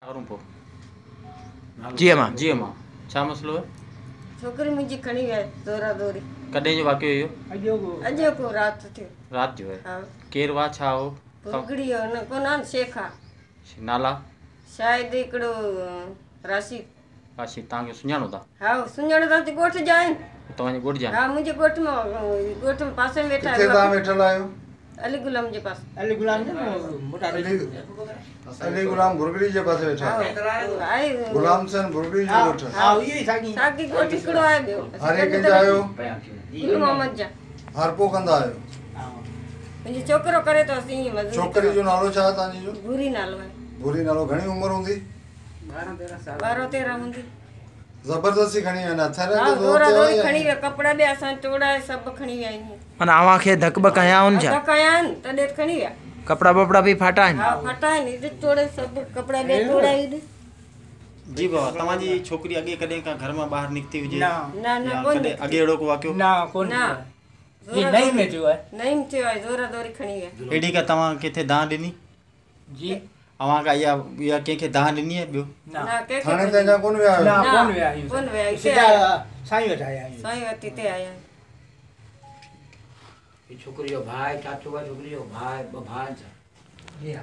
करूं पो जी मां छा मसलो है? छोकरी मुंहिंजी खणी विया दौरा दौरी। कॾहिं जो वाक़ियो इहो? अॼु को राति थियो। रात जो है? हा। केरु वा छा हो? भुगड़ी हो न कोन शेखा नाला? शायदि हिकिड़ो राशिद। राशिद तव्हांखे सुञाणो था? हा सुञाणो था ॻोठ जा आहिनि। तव्हांजे ॻोठ जा? हा मुंहिंजे ॻोठ में पासे में वेठा किथे तव्हां वेठल आहियो? अली गुलाम जे पास। अली गुलाम जे मोटा अली गुलाम भुरगड़ी जे पासे वेठा आहे गुलाम सन भुरगड़ी जो ॻोठ। हां इहो ई सागी ॻोठ हिकिड़ो आहे ॿियो। हरे कंहिंजा आहियो? गुल मोहम्मद जा। हर पो कंदा आहियो? मुंहिंजो छोकिरो करे थो असीं मज़दूरी। छोकिरी जो नालो छा आहे तव्हांजी जो? भूरी नालो आहे। भूरी नालो। घणी उमिरि हूंदी? 12-13 हूंदी। ज़बरदस्ती खणी आहिनि अथर हा दौरा दौरी खणी विया कपिड़ा बि असां टोड़ा सभु खणी विया आहियूं। माना अवां खे धक ब कया हुन छा? धक कया आहिनि तॾहिं खणी विया। कपड़ा बपड़ा भी फाटा आहिनि? हा फाटा आहिनि ॾिस टोड़े सभु कपिड़ा बि टोड़ा आहिनि। जी बाबा तव्हांजी छोकिरी अॻे कॾहिं का घर मां ॿाहिरि निकिती हुजे? न कोन कॾहिं अॻे अहिड़ो को वाक़ियो? ना कोन ना ये नहीं में थियो है। नहीं में थियो आहे दौरा दौरी खणी विया। एडी का तव्हां किथे दाह ॾिनी? जी अवां का या कंहिंखे दाह ॾिनी आहे ॿियो? ना के थाणे ते जा कोन विया ना आहियो? कोन विया आहियूं। कोन विया हिते सीधा आया साईं वटि आया आहियूं। साईं वती ते आया छोकिरी जो भाउ चाचो आहे छोकिरी जो भाउ ॿ भाउ आहिनि। जी हा।